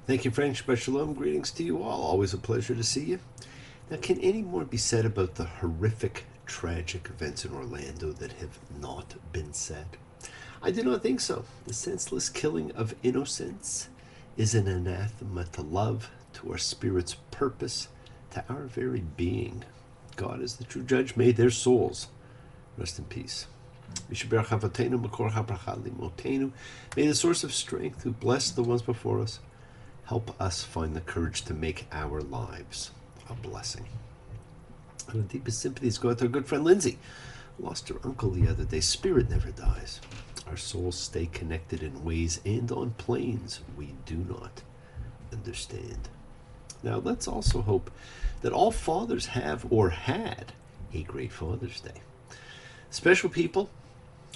Thank you, friend. Shabbat Shalom. Greetings to you all. Always a pleasure to see you. Now, can any more be said about the horrific, tragic events in Orlando that have not been said? I do not think so. The senseless killing of innocents is an anathema to love, to our spirit's purpose, to our very being. God is the true judge. May their souls rest in peace. May the source of strength who blessed the ones before us help us find the courage to make our lives a blessing. And the deepest sympathies go out to our good friend Lindsay, who lost her uncle the other day. Spirit never dies. Our souls stay connected in ways and on planes we do not understand. Now, let's also hope that all fathers have or had a great Father's Day. Special people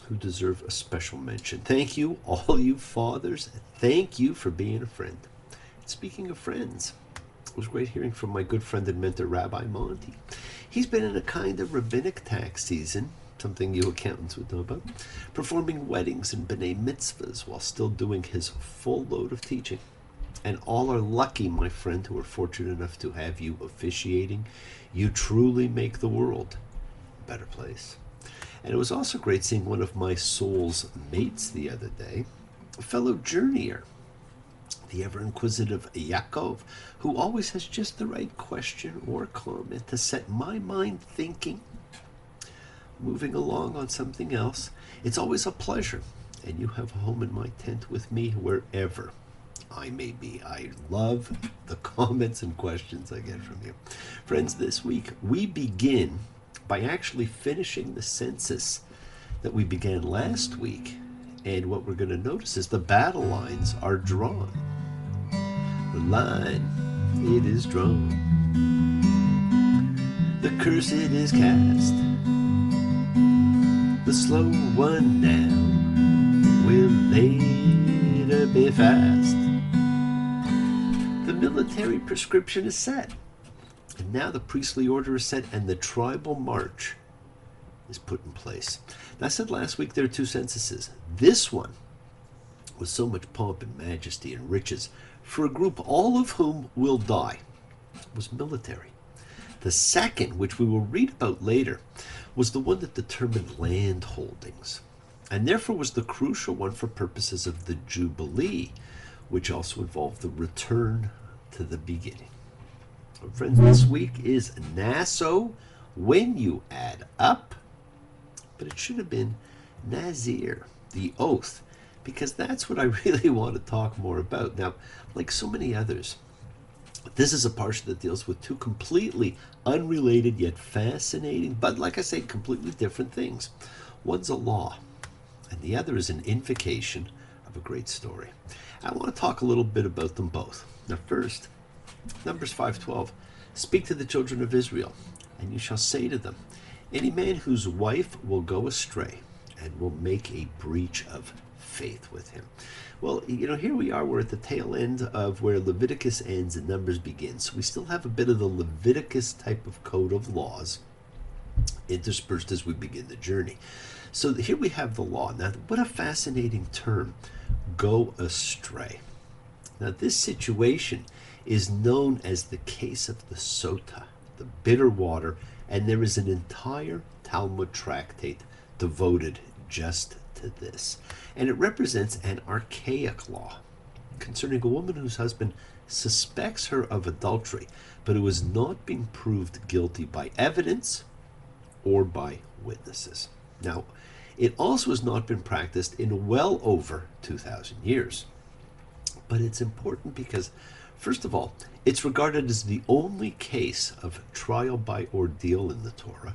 who deserve a special mention. Thank you, all you fathers. Thank you for being a friend. Speaking of friends, it was great hearing from my good friend and mentor, Rabbi Monty. He's been in a kind of rabbinic tax season, something you accountants would know about, performing weddings and b'nai mitzvahs while still doing his full load of teaching. And all are lucky, my friend, who are fortunate enough to have you officiating. You truly make the world a better place. And it was also great seeing one of my soul's mates the other day, a fellow journeyer, the ever-inquisitive Yaakov, who always has just the right question or comment to set my mind thinking, moving along on something else. It's always a pleasure, and you have a home in my tent with me wherever I may be. I love the comments and questions I get from you. Friends, this week we begin by actually finishing the census that we began last week. And what we're going to notice is the battle lines are drawn. The line, it is drawn. The curse, it is cast. The slow one now will later be fast. The military prescription is set. And now the priestly order is set and the tribal march is put in place. Now, I said last week there are two censuses. This one, with so much pomp and majesty and riches, for a group all of whom will die, was military. The second, which we will read about later, was the one that determined land holdings, and therefore was the crucial one for purposes of the Jubilee, which also involved the return to the beginning. Friends, this week is Naso when you add up, but it should have been Nazir, the oath, because that's what I really want to talk more about. Now, like so many others, this is a parsha that deals with two completely unrelated yet fascinating, but like I say, completely different things. One's a law, and the other is an invocation of a great story. I want to talk a little bit about them both. Now, first, Numbers 5:12, speak to the children of Israel, and you shall say to them, any man whose wife will go astray and will make a breach of faith with him. Well, here we are. We're at the tail end of where Leviticus ends and Numbers begins. So we still have a bit of the Leviticus type of code of laws interspersed as we begin the journey. So here we have the law. Now, what a fascinating term, go astray. Now, this situation is known as the case of the sota, the bitter water, and there is an entire Talmud tractate devoted just to this. And it represents an archaic law concerning a woman whose husband suspects her of adultery, but who has not been proved guilty by evidence or by witnesses. Now, it also has not been practiced in well over 2,000 years. But it's important because, first of all, it's regarded as the only case of trial by ordeal in the Torah.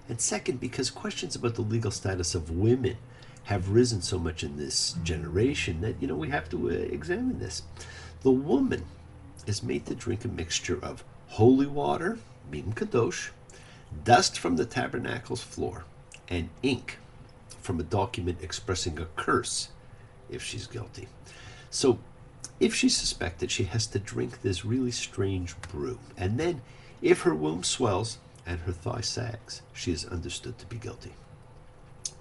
And second, because questions about the legal status of women have risen so much in this generation that, we have to examine this. The woman is made to drink a mixture of holy water, mim kadosh, dust from the tabernacle's floor, and ink from a document expressing a curse if she's guilty. So, if she's suspected, she has to drink this really strange brew. And then, if her womb swells and her thigh sags, she is understood to be guilty.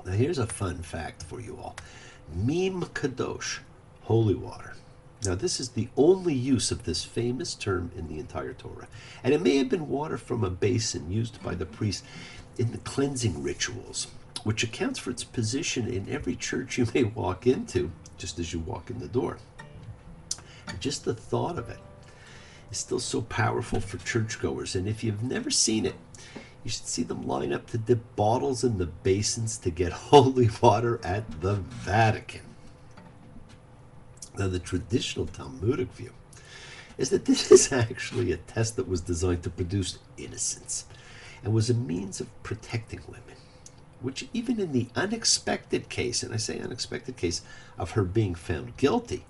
Now, here's a fun fact for you all. Mim kadosh, holy water, Now, this is the only use of this famous term in the entire Torah. And it may have been water from a basin used by the priest in the cleansing rituals, which accounts for its position in every church you may walk into, just as you walk in the door. And just the thought of it is still so powerful for churchgoers. And if you've never seen it, you should see them line up to dip bottles in the basins to get holy water at the Vatican. Now, the traditional Talmudic view is that this is actually a test that was designed to produce innocence and was a means of protecting women, which even in the unexpected case, and I say unexpected case, of her being found guilty,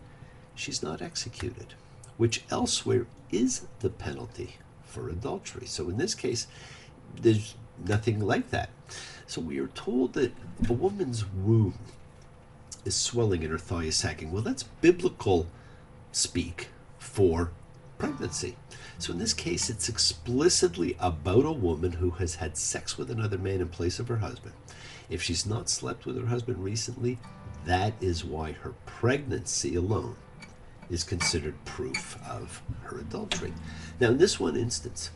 she's not executed, which elsewhere is the penalty for adultery. So in this case, there's nothing like that. So we are told that a woman's womb is swelling and her thigh is sagging. Well, that's biblical speak for pregnancy. So in this case, it's explicitly about a woman who has had sex with another man in place of her husband. If she's not slept with her husband recently, that is why her pregnancy alone is considered proof of her adultery. Now, in this one instance,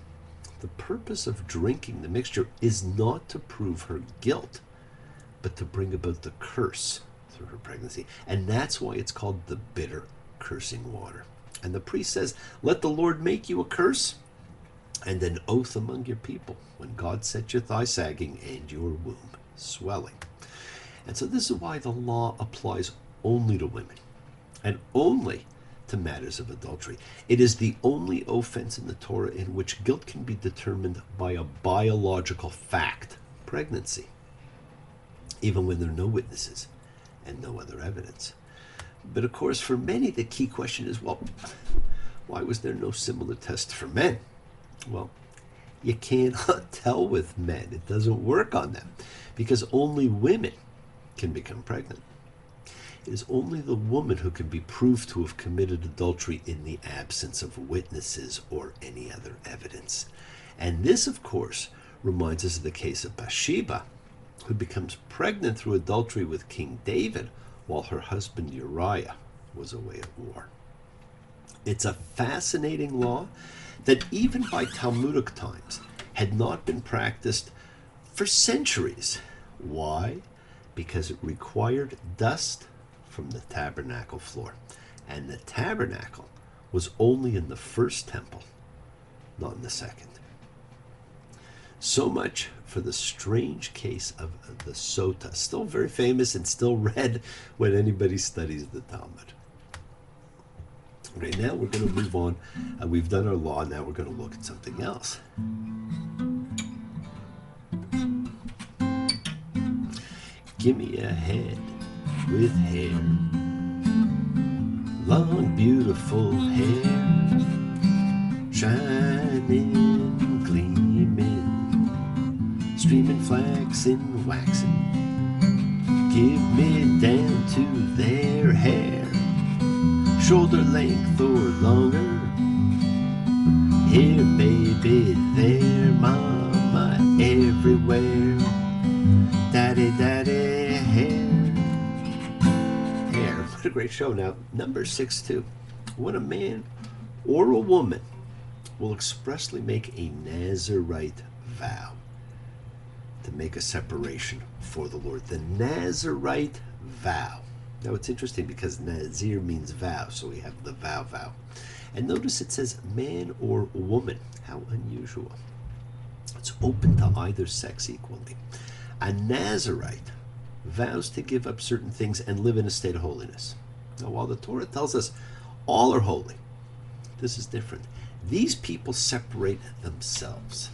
the purpose of drinking the mixture is not to prove her guilt, but to bring about the curse through her pregnancy. And that's why it's called the bitter cursing water. And the priest says, let the Lord make you a curse and an oath among your people when God set your thigh sagging and your womb swelling. And so this is why the law applies only to women and only to matters of adultery. It is the only offense in the Torah in which guilt can be determined by a biological fact, pregnancy, even when there are no witnesses and no other evidence. But of course, for many, the key question is, well, why was there no similar test for men? Well, you cannot tell with men. It doesn't work on them because only women can become pregnant. It is only the woman who can be proved to have committed adultery in the absence of witnesses or any other evidence. And this, of course, reminds us of the case of Bathsheba, who becomes pregnant through adultery with King David while her husband Uriah was away at war. It's a fascinating law that even by Talmudic times had not been practiced for centuries. Why? Because it required dust from the tabernacle floor. And the tabernacle was only in the first temple, not in the second. So much for the strange case of the Sota, still very famous and still read when anybody studies the Talmud. Okay, now we're going to move on. We've done our law, now we're going to look at something else. Give me a head with hair, long beautiful hair, shining, gleaming, streaming, flaxen, waxing. Give me down to their hair, shoulder length or longer. Here, baby, there, mama, everywhere. Daddy, daddy, hair. Hair. What a great show. Now, number 6-2. When a man or a woman will expressly make a Nazirite vow to make a separation for the Lord. The Nazirite vow. Now, it's interesting because Nazir means vow, so we have the vow. And notice it says man or woman. How unusual. It's open to either sex equally. A Nazirite vows to give up certain things and live in a state of holiness. Now, while the Torah tells us all are holy, this is different. These people separate themselves.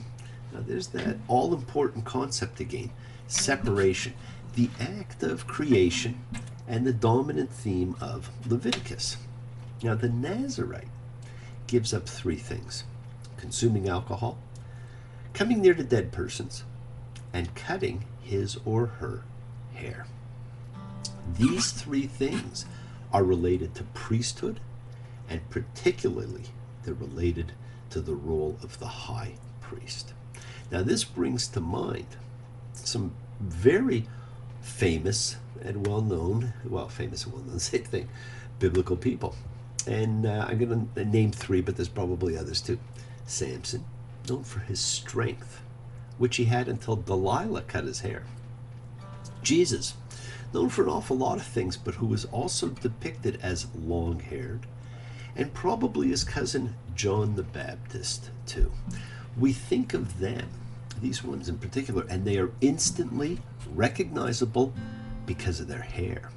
Now, there's that all-important concept again, separation, the act of creation and the dominant theme of Leviticus. Now, the Nazirite gives up 3 things: consuming alcohol, coming near to dead persons, and cutting his or her hair. These 3 things are related to priesthood, and particularly they're related to the role of the high priest. Now, this brings to mind some very famous and well-known, same thing, biblical people. And I'm going to name three, but there's probably others too. Samson, known for his strength, which he had until Delilah cut his hair. Jesus, known for an awful lot of things, but who was also depicted as long-haired, and probably his cousin John the Baptist too. We think of them, these ones in particular, and they are instantly recognizable because of their hair.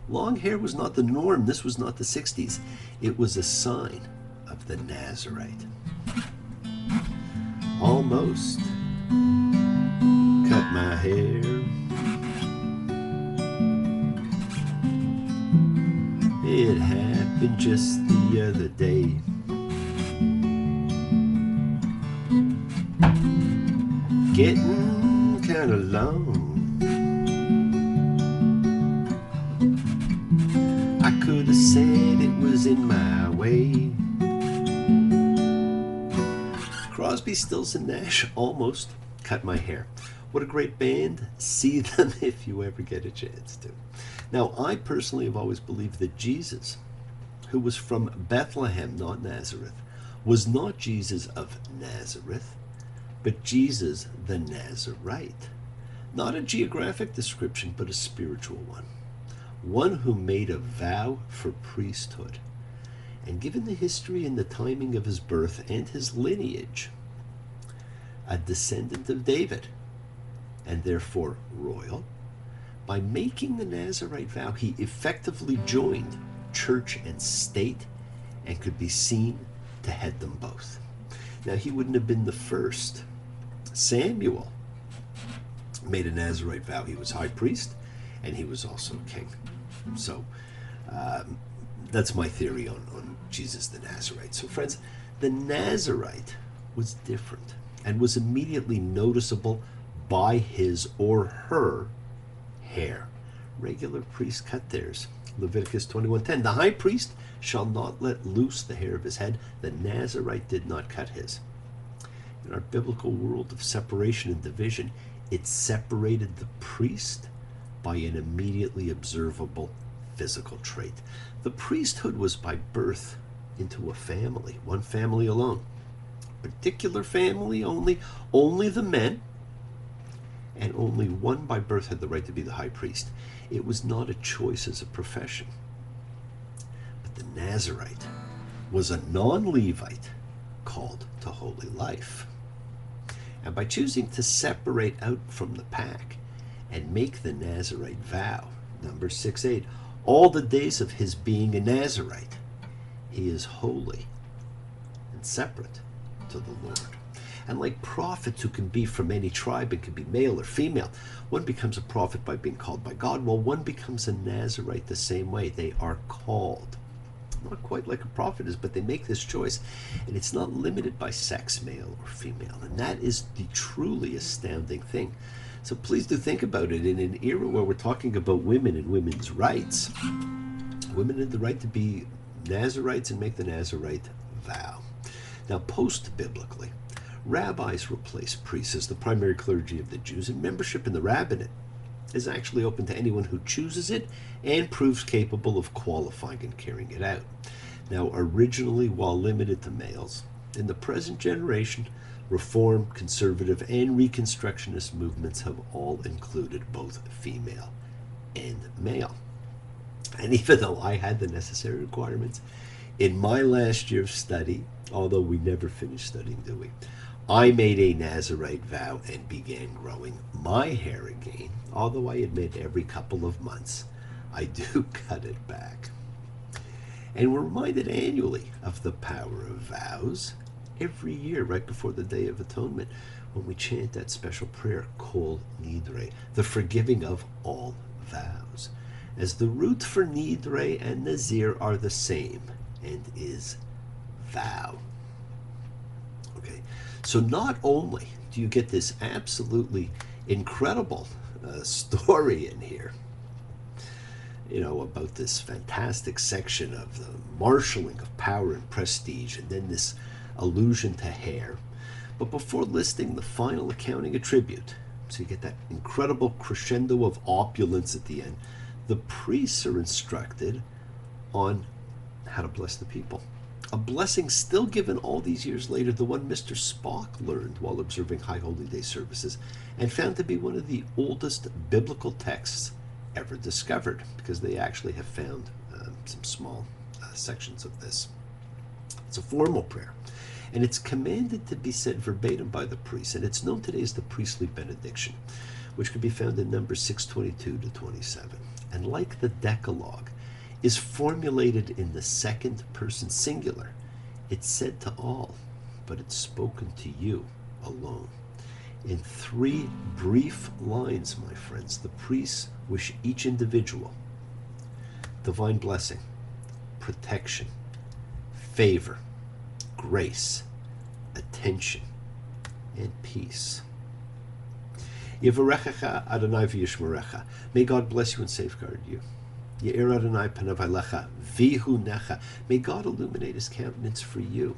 Long hair was not the norm. This was not the 60s. It was a sign of the Nazarite. Almost cut my hair. It happened just the other day. Getting kind of long. I could have said it was in my way. Crosby, Stills and Nash almost cut my hair. What a great band. See them if you ever get a chance to. Now, I personally have always believed that Jesus, who was from Bethlehem, not Nazareth, was not Jesus of Nazareth, but Jesus the Nazarite. Not a geographic description, but a spiritual one. One who made a vow for priesthood. And given the history and the timing of his birth and his lineage, a descendant of David, and therefore royal, by making the Nazarite vow, he effectively joined church and state and could be seen to head them both. Now, he wouldn't have been the first. Samuel made a Nazarite vow. He was high priest, and he was also king. So that's my theory on Jesus the Nazarite. So friends, the Nazarite was different and was immediately noticeable by his or her hair. Regular priests cut theirs. Leviticus 21:10. The high priest shall not let loose the hair of his head. The Nazarite did not cut his. In our biblical world of separation and division, it separated the priest by an immediately observable physical trait. The priesthood was by birth into a family, one family alone. Particular family only the men, and only one by birth had the right to be the high priest. It was not a choice as a profession. But the Nazarite was a non-Levite called to holy life. And by choosing to separate out from the pack and make the Nazarite vow, Numbers 6:8, all the days of his being a Nazarite, he is holy and separate to the Lord. And like prophets who can be from any tribe and can be male or female, one becomes a prophet by being called by God. Well, one becomes a Nazarite the same way. They are called. Not quite like a prophet is, but they make this choice. And it's not limited by sex, male or female. And that is the truly astounding thing. So please do think about it. In an era where we're talking about women and women's rights, women had the right to be Nazarites and make the Nazarite vow. Now, post-biblically, rabbis replace priests as the primary clergy of the Jews, and membership in the rabbinate is actually open to anyone who chooses it and proves capable of qualifying and carrying it out. Now, originally, while limited to males, in the present generation, Reform, conservative, and Reconstructionist movements have all included both female and male. And even though I had the necessary requirements, in my last year of study, although we never finished studying, do we? I made a Nazarite vow and began growing my hair again, although I admit every couple of months I do cut it back. And we're reminded annually of the power of vows every year right before the Day of Atonement when we chant that special prayer, Kol Nidre, the forgiving of all vows, as the root for Nidre and Nazir are the same and is vow. Okay, so not only do you get this absolutely incredible story in here, you know, about this fantastic section of the marshaling of power and prestige, and then this allusion to hair. But before listing the final accounting attribute, so you get that incredible crescendo of opulence at the end, the priests are instructed on how to bless the people. A blessing still given all these years later, the one Mr. Spock learned while observing High Holy Day services, and found to be one of the oldest biblical texts ever discovered, because they actually have found some small sections of this. It's a formal prayer, and it's commanded to be said verbatim by the priest, and it's known today as the priestly benediction, which can be found in Numbers 6:22 to 27. And like the Decalogue, is formulated in the second person singular. It's said to all, but it's spoken to you alone. In 3 brief lines, my friends, the priests wish each individual divine blessing, protection, favor, grace, attention, and peace. Yevarechecha Adonai v'yishmerecha. May God bless you and safeguard you. Ye'er Adonai panav alecha v'yihunecha. May God illuminate his countenance for you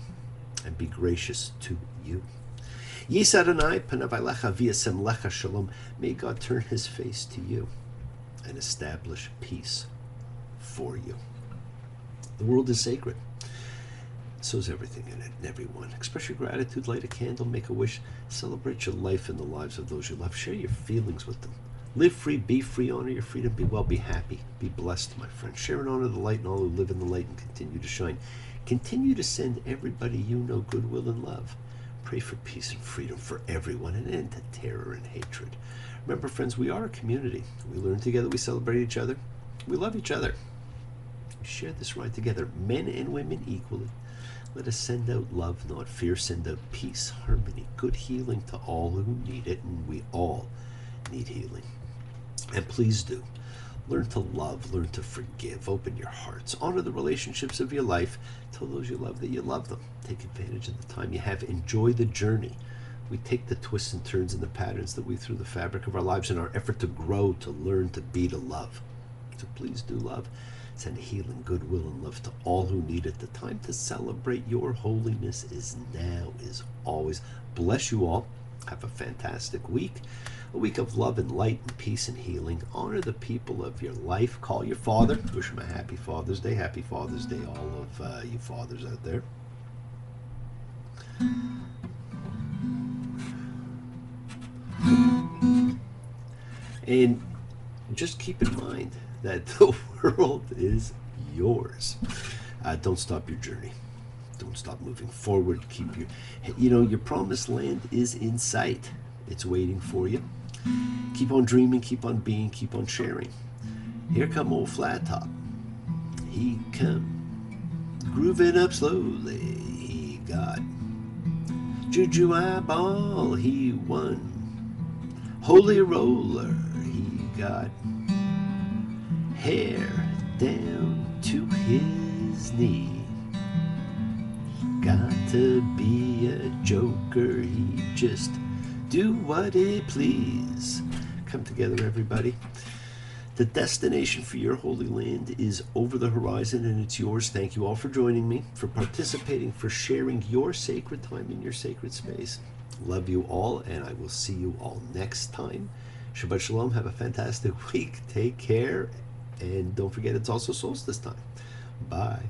and be gracious to you. Yis Adonai panav alecha v'yasem lecha shalom. May God turn his face to you and establish peace for you. The world is sacred. So is everything in it and everyone. Express your gratitude, light a candle, make a wish, celebrate your life and the lives of those you love. Share your feelings with them. Live free, be free, honor your freedom, be well, be happy, be blessed, my friend. Share and honor the light and all who live in the light and continue to shine. Continue to send everybody you know goodwill and love. Pray for peace and freedom for everyone, and end to terror and hatred. Remember, friends, we are a community. We learn together, we celebrate each other, we love each other. We share this ride together, men and women equally. Let us send out love, not fear. Send out peace, harmony, good healing to all who need it, and we all need healing. And please do. Learn to love, learn to forgive, open your hearts, honor the relationships of your life, tell those you love that you love them. Take advantage of the time you have, enjoy the journey. We take the twists and turns and the patterns that weave through the fabric of our lives in our effort to grow, to learn, to be, to love. So please do love. Send healing, goodwill, and love to all who need it. The time to celebrate your holiness is now, is always. Bless you all. Have a fantastic week. A week of love and light and peace and healing. Honor the people of your life. Call your father. Wish him a happy Father's Day. Happy Father's Day, all of you fathers out there. And just keep in mind that the world is yours. Don't stop your journey. Don't stop moving forward. Keep your promised land is in sight. It's waiting for you. Keep on dreaming, keep on being, keep on sharing. Here come old Flat Top. He come grooving up slowly. He got Juju Eyeball. He won. Holy Roller. He got hair down to his knee. Got to be a joker. He just do what it please. Come together, everybody. The destination for your holy land is over the horizon, and it's yours. Thank you all for joining me, for participating, for sharing your sacred time in your sacred space. Love you all, and I will see you all next time. Shabbat Shalom. Have a fantastic week. Take care. And don't forget, it's also solstice time. Bye.